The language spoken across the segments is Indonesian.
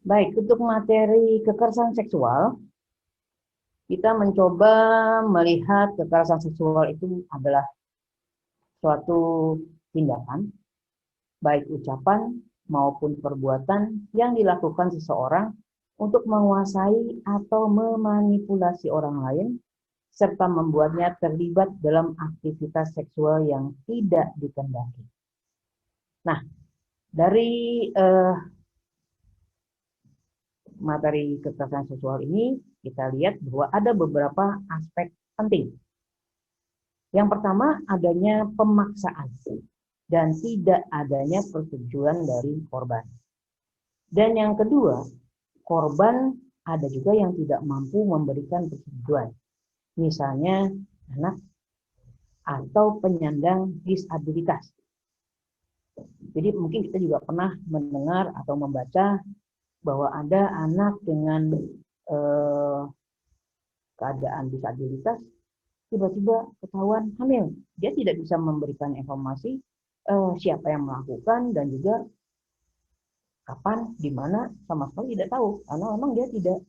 Baik, untuk materi kekerasan seksual, kita mencoba melihat kekerasan seksual itu adalah suatu tindakan, baik ucapan maupun perbuatan yang dilakukan seseorang untuk menguasai atau memanipulasi orang lain, serta membuatnya terlibat dalam aktivitas seksual yang tidak dikehendaki. Nah, dari materi kekerasan seksual ini, kita lihat bahwa ada beberapa aspek penting. Yang pertama, adanya pemaksaan dan tidak adanya persetujuan dari korban. Dan yang kedua, korban ada juga yang tidak mampu memberikan persetujuan. Misalnya anak atau penyandang disabilitas. Jadi mungkin kita juga pernah mendengar atau membaca bahwa ada anak dengan eh, keadaan disabilitas tiba-tiba ketahuan hamil. Dia tidak bisa memberikan informasi siapa yang melakukan dan juga kapan, di mana, sama sekali tidak tahu. Karena memang dia tidak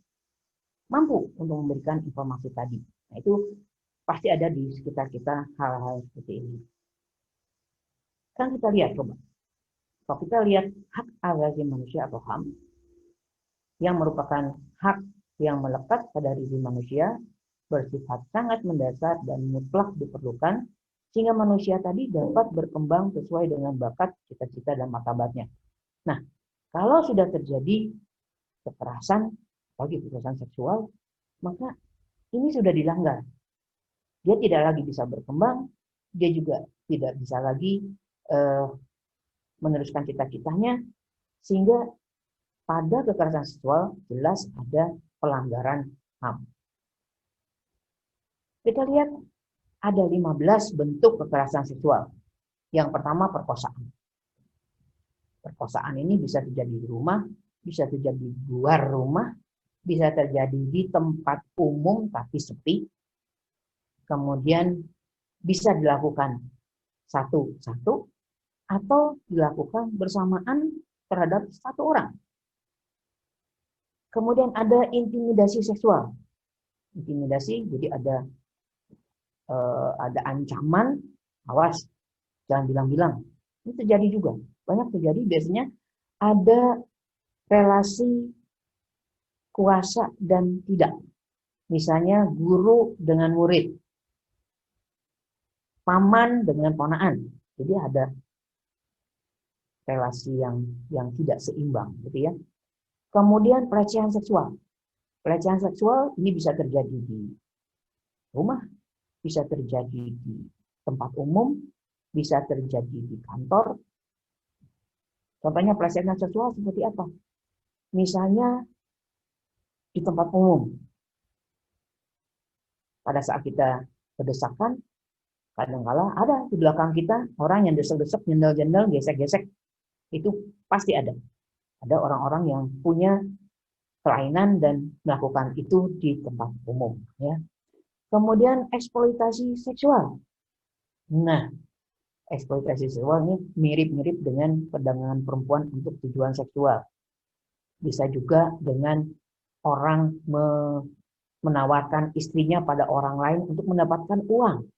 mampu untuk memberikan informasi tadi. Nah itu pasti ada di sekitar kita hal-hal seperti ini. Kan kita lihat coba. Kalau kita lihat hak asasi manusia atau HAM, yang merupakan hak yang melekat pada diri manusia, bersifat sangat mendasar dan mutlak diperlukan, sehingga manusia tadi dapat berkembang sesuai dengan bakat, cita-cita, dan martabatnya. Nah, kalau sudah terjadi kekerasan, apalagi kekerasan seksual, maka ini sudah dilanggar. Dia tidak lagi bisa berkembang, dia juga tidak bisa lagi eh, meneruskan cita-citanya, sehingga pada kekerasan seksual jelas ada pelanggaran HAM. Kita lihat ada 15 bentuk kekerasan seksual. Yang pertama, perkosaan. Perkosaan ini bisa terjadi di rumah, bisa terjadi di luar rumah, bisa terjadi di tempat umum tapi sepi. Kemudian bisa dilakukan satu-satu atau dilakukan bersamaan terhadap satu orang. Kemudian ada intimidasi seksual. Intimidasi, jadi ada ancaman, awas, jangan bilang-bilang. Ini terjadi juga. Banyak terjadi biasanya ada relasi kuasa dan tidak. Misalnya guru dengan murid, paman dengan ponaan. Jadi ada relasi yang tidak seimbang, gitu ya. Kemudian pelecehan seksual. Pelecehan seksual ini bisa terjadi di rumah, bisa terjadi di tempat umum, bisa terjadi di kantor. Contohnya pelecehan seksual seperti apa? Misalnya di tempat umum. Pada saat kita berdesakan, kadang-kala ada di belakang kita orang yang desek-desek, jendel-jendel, gesek-gesek. Itu pasti ada. Ada orang-orang yang punya kelainan dan melakukan itu di tempat umum. Ya. Kemudian eksploitasi seksual. Nah, eksploitasi seksual ini mirip-mirip dengan perdagangan perempuan untuk tujuan seksual. Bisa juga dengan orang menawarkan istrinya pada orang lain untuk mendapatkan uang.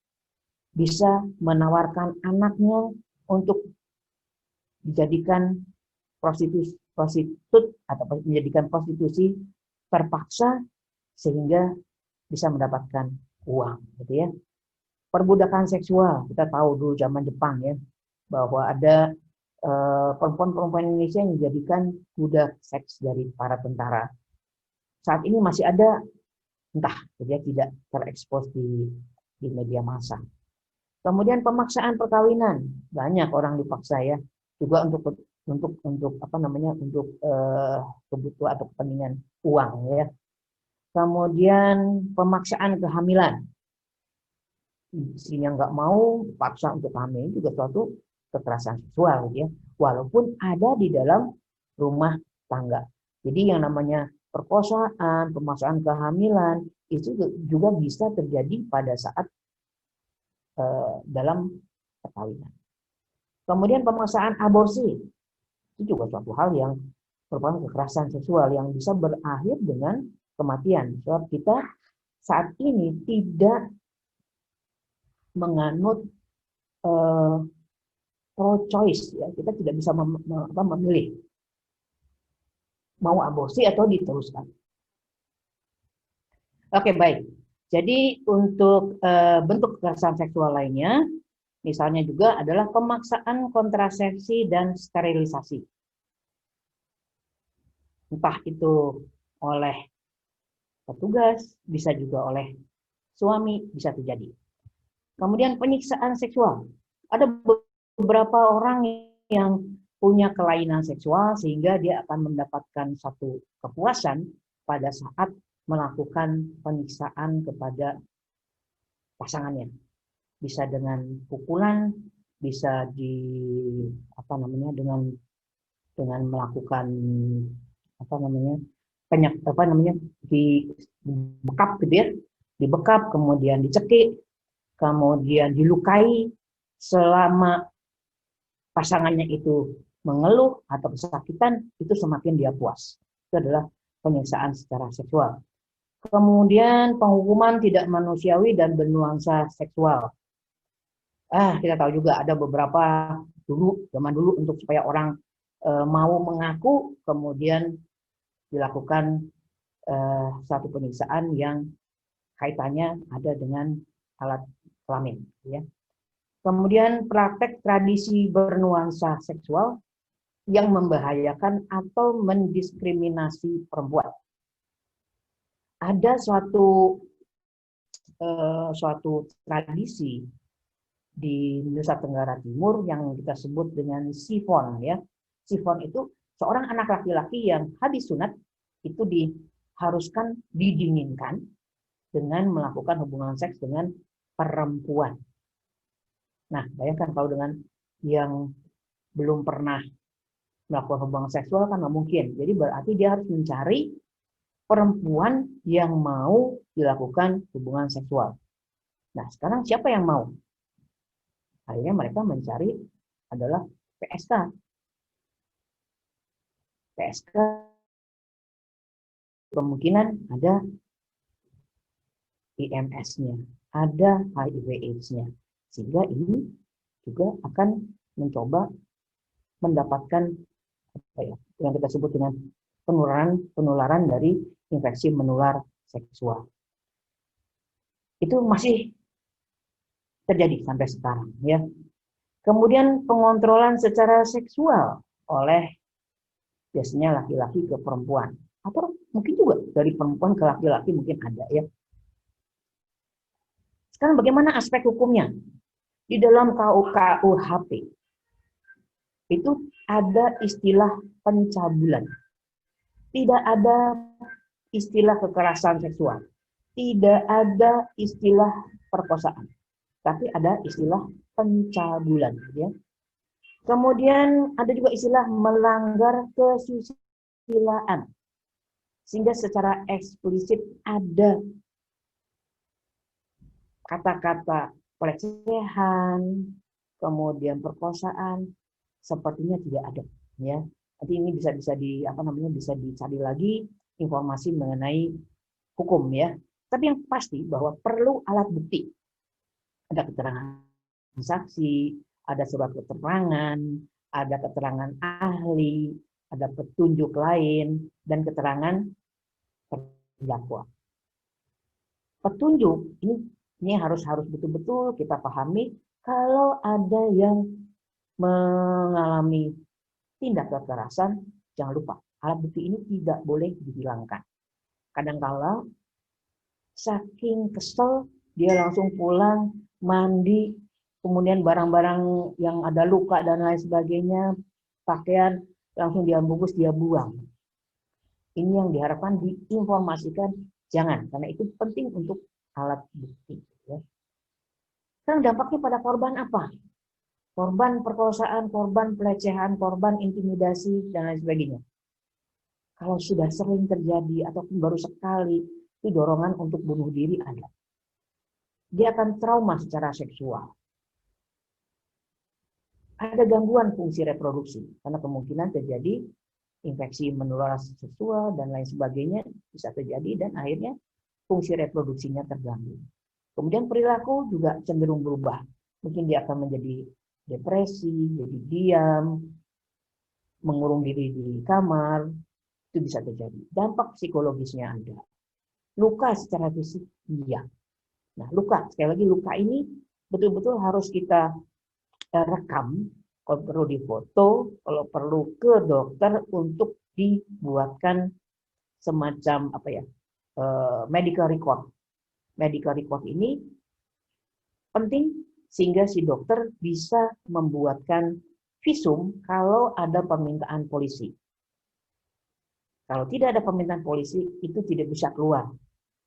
Bisa menawarkan anaknya untuk dijadikan prostitut atau menjadikan prostitusi terpaksa sehingga bisa mendapatkan uang, gitu ya. Perbudakan seksual, kita tahu dulu zaman Jepang ya, bahwa ada perempuan-perempuan Indonesia yang dijadikan budak seks dari para tentara. Saat ini masih ada, entah dia tidak terekspos di media massa. Kemudian pemaksaan perkawinan, banyak orang dipaksa ya, juga untuk apa namanya, untuk kebutuhan atau kepentingan uang ya. Kemudian pemaksaan kehamilan, istrinya nggak mau paksa untuk hamil, juga suatu kekerasan seksual ya, walaupun ada di dalam rumah tangga. Jadi yang namanya perkosaan, pemaksaan kehamilan itu juga bisa terjadi pada saat dalam perkawinan. Kemudian pemaksaan aborsi itu juga suatu hal yang merupakan kekerasan seksual yang bisa berakhir dengan kematian. Sebab kita saat ini tidak menganut pro-choice, ya. Kita tidak bisa memilih mau aborsi atau diteruskan. Oke, baik. Jadi untuk bentuk kekerasan seksual lainnya, misalnya juga adalah pemaksaan kontrasepsi dan sterilisasi. Entah itu oleh petugas, bisa juga oleh suami, bisa terjadi. Kemudian penyiksaan seksual. Ada beberapa orang yang punya kelainan seksual sehingga dia akan mendapatkan satu kepuasan pada saat melakukan penyiksaan kepada pasangannya. Bisa dengan pukulan, bisa dengan melakukan dibekap gitu ya, dibekap, kemudian dicekik, kemudian dilukai selama pasangannya itu mengeluh atau kesakitan, itu semakin dia puas. Itu adalah penyiksaan secara seksual. Kemudian penghukuman tidak manusiawi dan bernuansa seksual. Kita tahu juga ada beberapa zaman dulu untuk supaya orang mau mengaku, kemudian dilakukan satu penyiksaan yang kaitannya ada dengan alat kelamin, ya. Kemudian praktek tradisi bernuansa seksual yang membahayakan atau mendiskriminasi perempuan. Ada suatu tradisi di Nusa Tenggara Timur yang kita sebut dengan sifon, ya. Sifon itu seorang anak laki-laki yang habis sunat itu diharuskan didinginkan dengan melakukan hubungan seks dengan perempuan. Nah, bayangkan kalau dengan yang belum pernah melakukan hubungan seksual kan nggak mungkin. Jadi berarti dia harus mencari perempuan yang mau dilakukan hubungan seksual. Nah, sekarang siapa yang mau? Akhirnya mereka mencari adalah PSK. PSK kemungkinan ada IMS-nya, ada HIV/AIDS-nya. Sehingga ini juga akan mencoba mendapatkan yang kita sebut dengan penularan dari infeksi menular seksual. Itu masih terjadi sampai sekarang, ya. Kemudian pengontrolan secara seksual oleh biasanya laki-laki ke perempuan, atau mungkin juga dari perempuan ke laki-laki mungkin ada, ya. Sekarang bagaimana aspek hukumnya? Di dalam KUHP itu ada istilah pencabulan. Tidak ada istilah kekerasan seksual. Tidak ada istilah perkosaan. Tapi ada istilah pencabulan, ya. Kemudian ada juga istilah melanggar kesusilaan. Sehingga secara eksplisit ada kata-kata pelecehan, kemudian perkosaan, sepertinya tidak ada, ya. Nanti ini bisa dicari lagi informasi mengenai hukum, ya. Tapi yang pasti bahwa perlu alat bukti. Ada keterangan saksi, ada surat keterangan, ada keterangan ahli, ada petunjuk lain, dan keterangan terdakwa. Petunjuk ini harus betul-betul kita pahami. Kalau ada yang mengalami tindak kekerasan, jangan lupa alat bukti ini tidak boleh dihilangkan. Kadang-kala saking kesel dia langsung pulang, mandi, kemudian barang-barang yang ada luka dan lain sebagainya, pakaian langsung dia bungkus, dia buang. Ini yang diharapkan diinformasikan, jangan, karena itu penting untuk alat bukti, ya. Sekarang dampaknya pada korban apa? Korban perkosaan, korban pelecehan, korban intimidasi, dan lain sebagainya. Kalau sudah sering terjadi ataupun baru sekali, itu dorongan untuk bunuh diri ada. Dia akan trauma secara seksual. Ada gangguan fungsi reproduksi, karena kemungkinan terjadi infeksi menular seksual dan lain sebagainya bisa terjadi dan akhirnya fungsi reproduksinya terganggu. Kemudian perilaku juga cenderung berubah. Mungkin dia akan menjadi depresi, jadi diam, mengurung diri di kamar, itu bisa terjadi. Dampak psikologisnya ada. Luka secara fisik, iya. Nah, luka, sekali lagi luka ini betul-betul harus kita rekam, kalau perlu difoto, kalau perlu ke dokter untuk dibuatkan semacam medical record. Medical record ini penting sehingga si dokter bisa membuatkan visum kalau ada permintaan polisi. Kalau tidak ada permintaan polisi, itu tidak bisa keluar,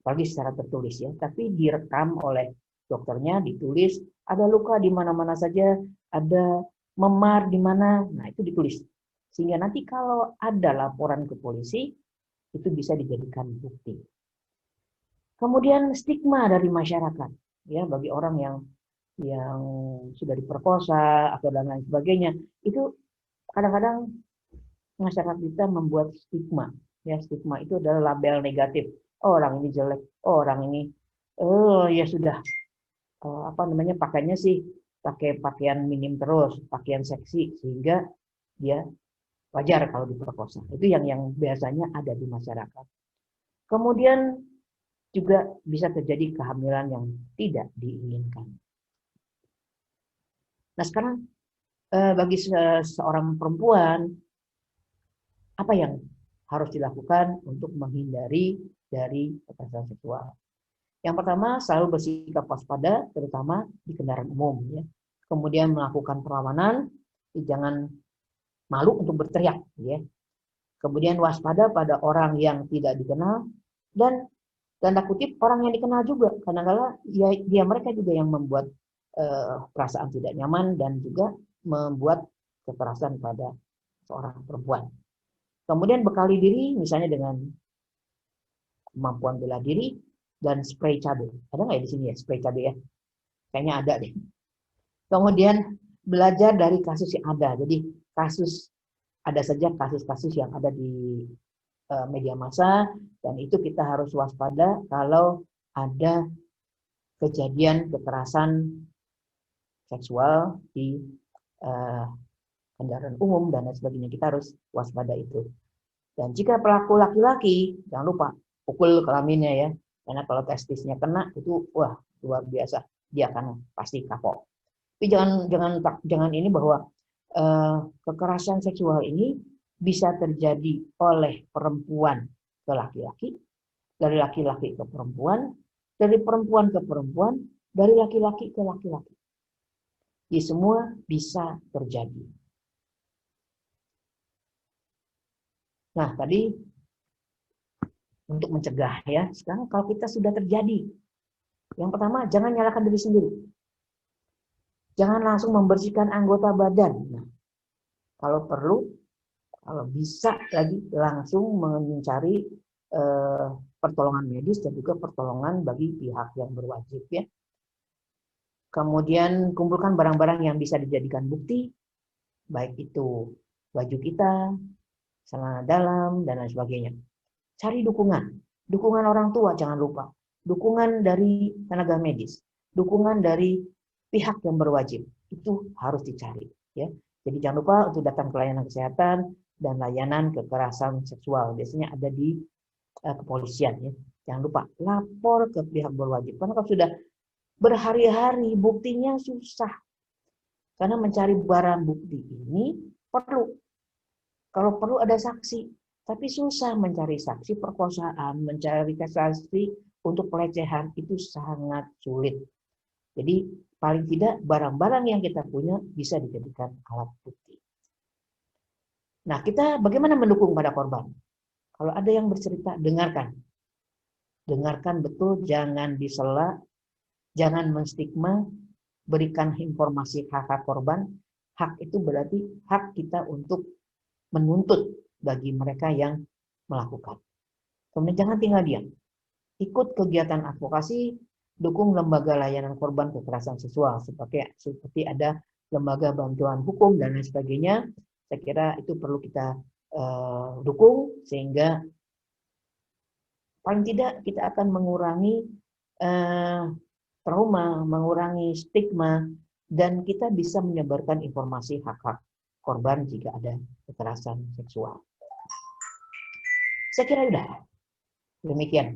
apalagi secara tertulis ya. Tapi direkam oleh dokternya, ditulis, ada luka di mana-mana saja, ada memar di mana, nah itu ditulis. Sehingga nanti kalau ada laporan ke polisi, itu bisa dijadikan bukti. Kemudian stigma dari masyarakat, ya bagi orang yang sudah diperkosa atau dan lain sebagainya, itu kadang-kadang masyarakat kita membuat stigma. Ya, stigma itu adalah label negatif. Oh, orang ini jelek, oh, orang ini ya sudah pakainya sih pakai pakaian minim terus, pakaian seksi sehingga dia wajar kalau diperkosa. Itu yang biasanya ada di masyarakat. Kemudian juga bisa terjadi kehamilan yang tidak diinginkan. Nah, sekarang bagi seorang perempuan, apa yang harus dilakukan untuk menghindari dari kekerasan seksual? Yang pertama, selalu bersikap waspada, terutama di kendaraan umum. Ya. Kemudian melakukan perlawanan, jangan malu untuk berteriak. Ya. Kemudian waspada pada orang yang tidak dikenal, dan tanda kutip orang yang dikenal juga. Kadang-kadang ya mereka juga yang membuat perasaan tidak nyaman dan juga membuat kekerasan pada seorang perempuan. Kemudian bekali diri misalnya dengan kemampuan bela diri dan spray cabai. Ada nggak ya di sini ya spray cabai ya? Kayaknya ada deh. Kemudian belajar dari kasus yang ada. Jadi ada saja kasus-kasus yang ada di media massa dan itu kita harus waspada kalau ada kejadian kekerasan seksual di kendaraan umum dan lain sebagainya. Kita harus waspada itu. Dan jika pelaku laki-laki, jangan lupa pukul kelaminnya ya. Karena kalau testisnya kena itu wah luar biasa. Dia akan pasti kapok. Tapi jangan ini bahwa kekerasan seksual ini bisa terjadi oleh perempuan ke laki-laki, dari laki-laki ke perempuan, dari perempuan ke perempuan, dari laki-laki ke laki-laki. Di semua bisa terjadi. Nah, tadi untuk mencegah ya. Sekarang kalau kita sudah terjadi, yang pertama jangan nyalakan diri sendiri. Jangan langsung membersihkan anggota badan. Nah, kalau perlu, kalau bisa lagi langsung mencari pertolongan medis dan juga pertolongan bagi pihak yang berwajib ya. Kemudian kumpulkan barang-barang yang bisa dijadikan bukti, baik itu baju kita, celana dalam dan lain sebagainya. Cari dukungan orang tua jangan lupa, dukungan dari tenaga medis, dukungan dari pihak yang berwajib itu harus dicari ya. Jadi jangan lupa untuk datang ke layanan kesehatan dan layanan kekerasan seksual biasanya ada di kepolisian ya. Jangan lupa lapor ke pihak berwajib karena kalau sudah berhari-hari buktinya susah. Karena mencari barang bukti ini perlu. Kalau perlu ada saksi, tapi susah mencari saksi perkosaan, mencari saksi untuk pelecehan itu sangat sulit. Jadi paling tidak barang-barang yang kita punya bisa dijadikan alat bukti. Nah, kita bagaimana mendukung pada korban? Kalau ada yang bercerita, dengarkan. Dengarkan betul, jangan disela, jangan menstigma, berikan informasi hak-hak korban. Hak itu berarti hak kita untuk menuntut bagi mereka yang melakukan. Kemudian jangan tinggal diam. Ikut kegiatan advokasi, dukung lembaga layanan korban kekerasan seksual seperti ada lembaga bantuan hukum dan lain sebagainya. Saya kira itu perlu kita dukung, sehingga paling tidak kita akan mengurangi trauma, mengurangi stigma, dan kita bisa menyebarkan informasi hak-hak korban jika ada kekerasan seksual. Saya kira sudah demikian.